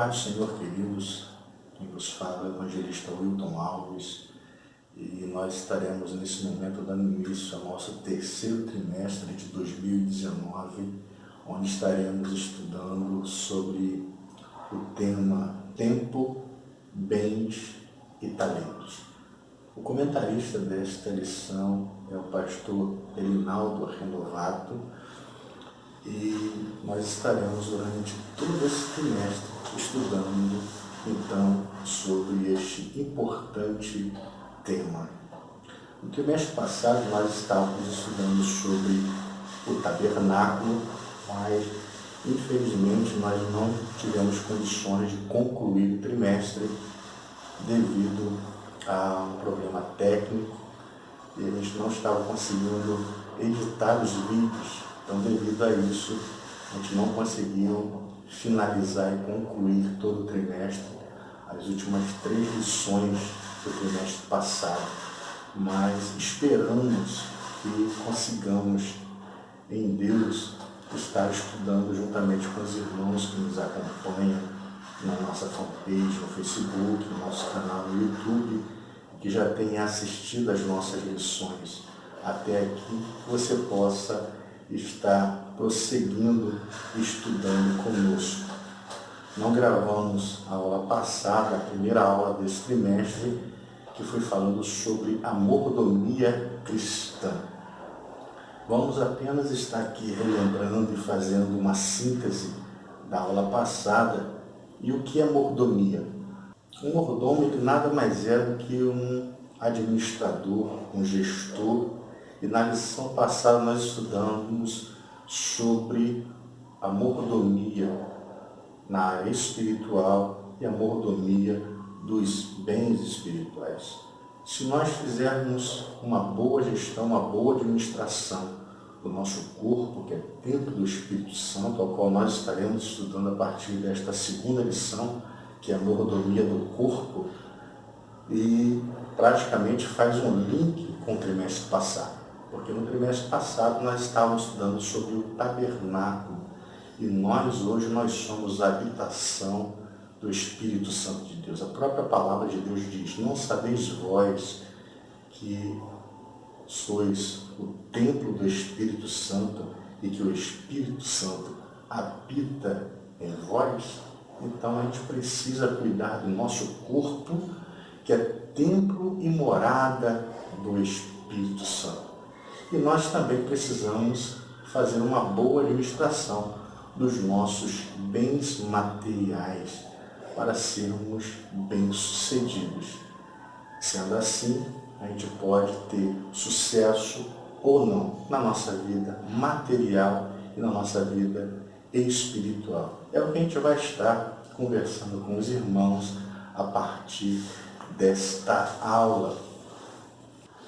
paz do Senhor, queridos. Quem vos fala é o evangelista Wilton Alves e nós estaremos nesse momento dando início ao nosso terceiro trimestre de 2019, onde estaremos estudando sobre o tema Tempo, Bens e Talentos. O comentarista desta lição é o pastor Elinaldo Renovato e nós estaremos durante todo esse trimestre estudando então sobre este importante tema. No trimestre passado nós estávamos estudando sobre o tabernáculo, mas infelizmente nós não tivemos condições de concluir o trimestre devido a um problema técnico e a gente não estava conseguindo editar os vídeos. Então, devido a isso, a gente não conseguiu finalizar e concluir todo o trimestre, as últimas 3 lições do trimestre passado. Mas esperamos que consigamos, em Deus, estar estudando juntamente com os irmãos que nos acompanham na nossa fanpage, no Facebook, no nosso canal no YouTube, que já têm assistido às nossas lições até aqui, você possa estar prosseguindo estudando conosco. Não gravamos a aula passada, a primeira aula desse trimestre, que foi falando sobre a mordomia cristã. Vamos apenas estar aqui relembrando e fazendo uma síntese da aula passada. E o que é mordomia? Um mordomo nada mais é do que um administrador, um gestor. E na lição passada nós estudamos sobre a mordomia na área espiritual e a mordomia dos bens espirituais. Se nós fizermos uma boa gestão, uma boa administração do nosso corpo, que é templo do Espírito Santo, ao qual nós estaremos estudando a partir desta segunda lição, que é a mordomia do corpo, e praticamente faz um link com o trimestre passado. Porque no trimestre passado nós estávamos estudando sobre o tabernáculo e nós somos a habitação do Espírito Santo de Deus. A própria palavra de Deus diz: não sabeis vós que sois o templo do Espírito Santo e que o Espírito Santo habita em vós? Então a gente precisa cuidar do nosso corpo, que é templo e morada do Espírito Santo. E nós também precisamos fazer uma boa administração dos nossos bens materiais para sermos bem-sucedidos. Sendo assim, a gente pode ter sucesso ou não na nossa vida material e na nossa vida espiritual. É o que a gente vai estar conversando com os irmãos a partir desta aula.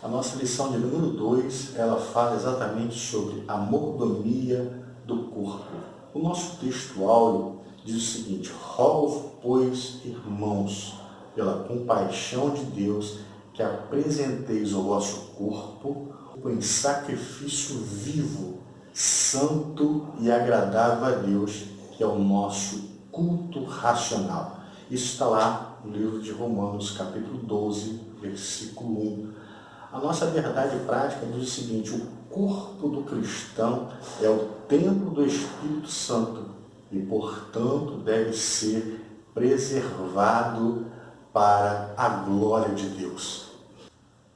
A nossa lição de número 2, ela fala exatamente sobre a mordomia do corpo. O nosso texto áureo diz o seguinte: rogo, pois, irmãos, pela compaixão de Deus, que apresenteis o vosso corpo em sacrifício vivo, santo e agradável a Deus, que é o nosso culto racional. Isso está lá no livro de Romanos, capítulo 12, versículo 1. A nossa verdade prática diz o seguinte: o corpo do cristão é o templo do Espírito Santo e, portanto, deve ser preservado para a glória de Deus.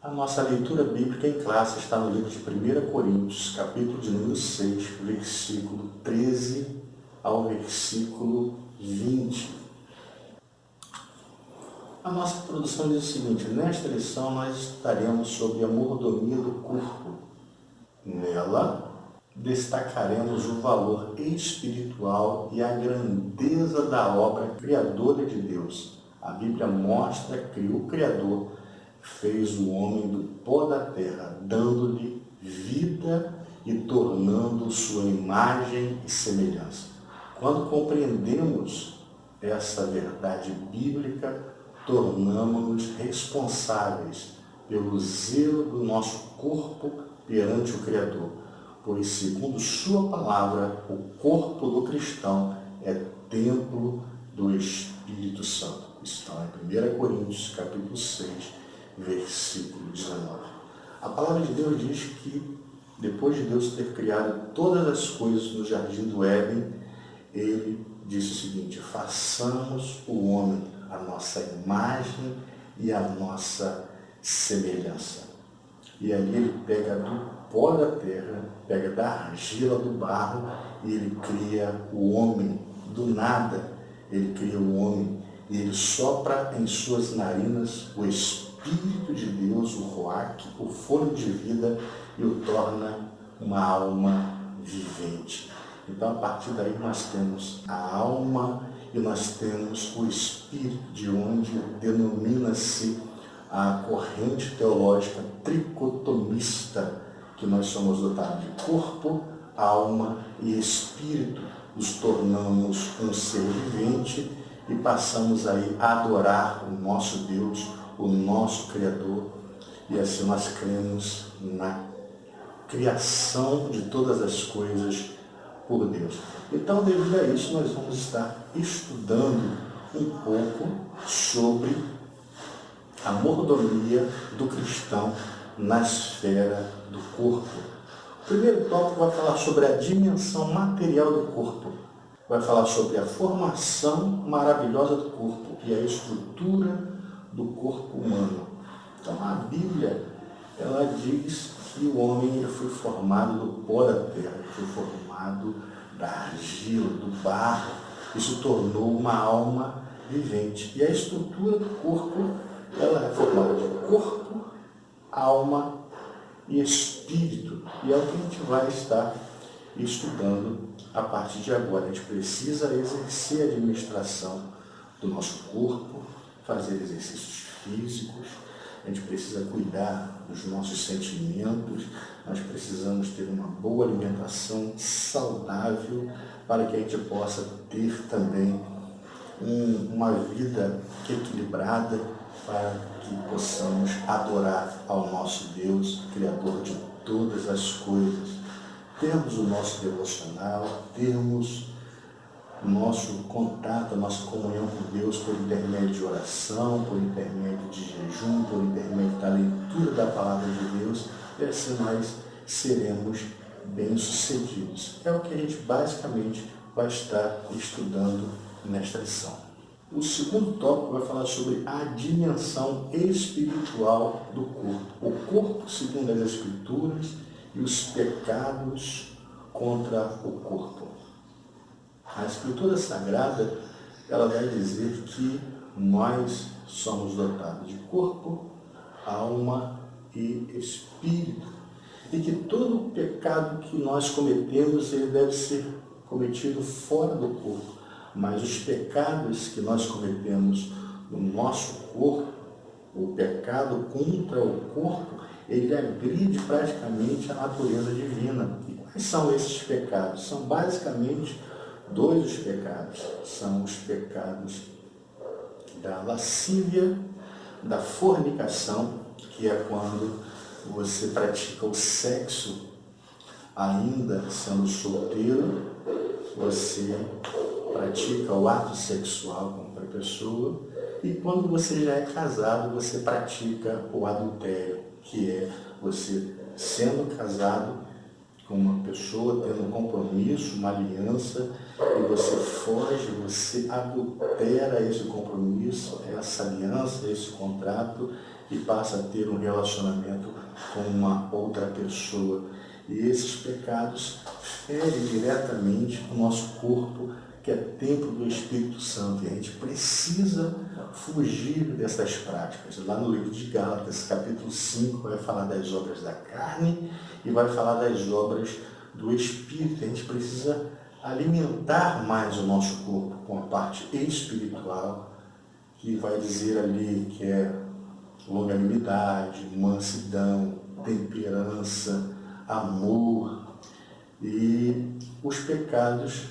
A nossa leitura bíblica em classe está no livro de 1 Coríntios, capítulo de número 6, versículo 13 ao versículo 20. A nossa introdução diz o seguinte: nesta lição nós estaremos sobre a mordomia do corpo. Nela, destacaremos o valor espiritual e a grandeza da obra criadora de Deus. A Bíblia mostra que o Criador fez o homem do pó da terra, dando-lhe vida e tornando sua imagem e semelhança. Quando compreendemos essa verdade bíblica, tornamos-nos responsáveis pelo zelo do nosso corpo perante o Criador, pois, segundo sua palavra, o corpo do cristão é templo do do Espírito Santo. Estão em 1 Coríntios, capítulo 6, versículo 19. A palavra de Deus diz que, depois de Deus ter criado todas as coisas no jardim do Éden, ele disse o seguinte: façamos o homem a nossa imagem e a nossa semelhança. E aí ele pega do pó da terra, pega da argila do barro e ele cria o homem do nada. Ele cria o homem e ele sopra em suas narinas o Espírito de Deus, o Ruach, o fôlego de vida, e o torna uma alma vivente. Então, a partir daí, nós temos a alma e nós temos o Espírito, de onde denomina-se a corrente teológica tricotomista, que nós somos dotados de corpo, alma e espírito. Nos tornamos um ser vivente e passamos aí a adorar o nosso Deus, o nosso Criador, e assim nós cremos na criação de todas as coisas por Deus. Então, devido a isso, nós vamos estar estudando um pouco sobre a mordomia do cristão na esfera do corpo. O primeiro tópico vai falar sobre a dimensão material do corpo. Vai falar sobre a formação maravilhosa do corpo e a estrutura do corpo humano. Então, a Bíblia, ela diz que o homem ele foi formado do pó da terra, ele foi formado da argila, do barro. Isso tornou uma alma vivente. E a estrutura do corpo, ela é formada de corpo, alma e espírito. E é o que a gente vai estar estudando a partir de agora. A gente precisa exercer a administração do nosso corpo, fazer exercícios físicos, a gente precisa cuidar dos nossos sentimentos, nós precisamos ter uma boa alimentação saudável para que a gente possa ter também uma vida equilibrada, para que possamos adorar ao nosso Deus, Criador de todas as coisas. Termos o nosso devocional, termos o nosso contato, a nossa comunhão com Deus por intermédio de oração, por intermédio de jejum, por intermédio da leitura da palavra de Deus, e assim nós seremos bem-sucedidos. É o que a gente basicamente vai estar estudando nesta lição. O segundo tópico vai falar sobre a dimensão espiritual do corpo. O corpo, segundo as Escrituras, e os pecados contra o corpo. A Escritura Sagrada, ela vai dizer que nós somos dotados de corpo, alma e espírito. E que todo o pecado que nós cometemos, ele deve ser cometido fora do corpo. Mas os pecados que nós cometemos no nosso corpo, o pecado contra o corpo, ele agride praticamente a natureza divina. E quais são esses pecados? São basicamente dois os pecados. São os pecados da lascívia, da fornicação, que é quando você pratica o sexo ainda sendo solteiro, você pratica o ato sexual com outra pessoa, e quando você já é casado, você pratica o adultério, que é você sendo casado com uma pessoa, tendo um compromisso, uma aliança, e você foge, você adultera esse compromisso, essa aliança, esse contrato, e passa a ter um relacionamento com uma outra pessoa. E esses pecados ferem diretamente o nosso corpo, que é templo do Espírito Santo. E a gente precisa fugir dessas práticas. Lá no livro de Gálatas, capítulo 5, vai falar das obras da carne e vai falar das obras do Espírito. A gente precisa alimentar mais o nosso corpo com a parte espiritual, que vai dizer ali que é longanimidade, mansidão, temperança, amor. E os pecados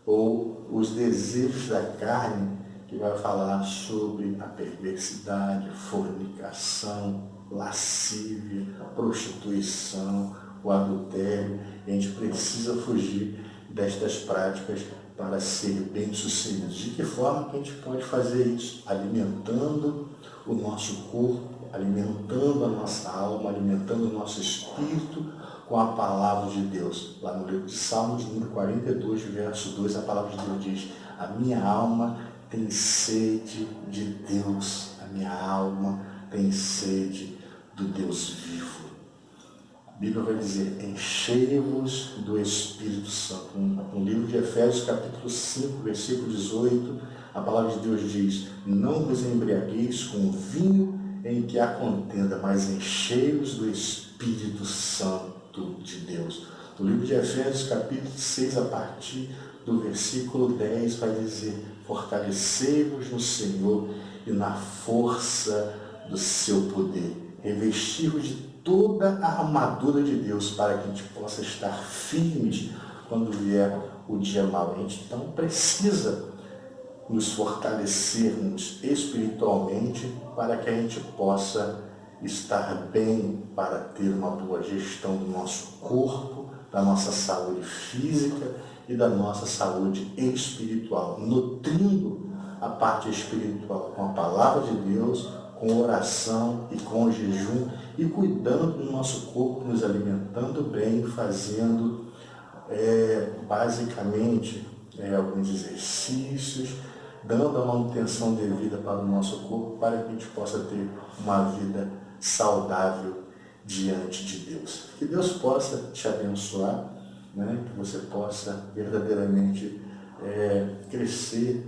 ou os desejos da carne, que vai falar sobre a perversidade, fornicação, lascívia, prostituição, o adultério. A gente precisa fugir destas práticas para ser bem-sucedidos. De que forma que a gente pode fazer isso? Alimentando o nosso corpo, alimentando a nossa alma, alimentando o nosso espírito com a palavra de Deus. Lá no livro de Salmos, número 42, verso 2, a palavra de Deus diz: a minha alma tem sede de Deus, a minha alma tem sede do Deus vivo. A Bíblia vai dizer: enchei-vos do Espírito Santo. No livro de Efésios, capítulo 5, versículo 18, a palavra de Deus diz: não vos embriagueis com o vinho em que há contenda, mas enchei-vos do Espírito Santo de Deus. No livro de Efésios, capítulo 6, a partir do versículo 10, vai dizer: fortalecei-vos no Senhor e na força do seu poder. Revestir-vos de toda a armadura de Deus para que a gente possa estar firmes quando vier o dia mau. A gente então precisa nos fortalecermos espiritualmente para que a gente possa estar bem, para ter uma boa gestão do nosso corpo, da nossa saúde física e da nossa saúde espiritual, nutrindo a parte espiritual com a palavra de Deus, com oração e com jejum, e cuidando do nosso corpo, nos alimentando bem, fazendo basicamente alguns exercícios, dando a manutenção devida para o nosso corpo, para que a gente possa ter uma vida saudável diante de Deus. Que Deus possa te abençoar, né? Que você possa verdadeiramente crescer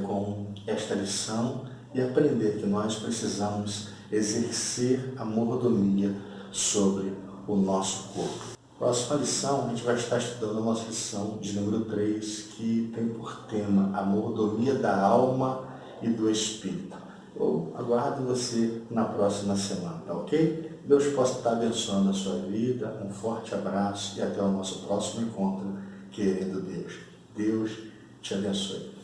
com esta lição e aprender que nós precisamos exercer a mordomia sobre o nosso corpo. Próxima lição, a gente vai estar estudando a nossa lição de número 3, que tem por tema a mordomia da alma e do espírito. Eu aguardo você na próxima semana, tá ok? Deus possa estar abençoando a sua vida, um forte abraço e até o nosso próximo encontro, querendo Deus. Deus te abençoe.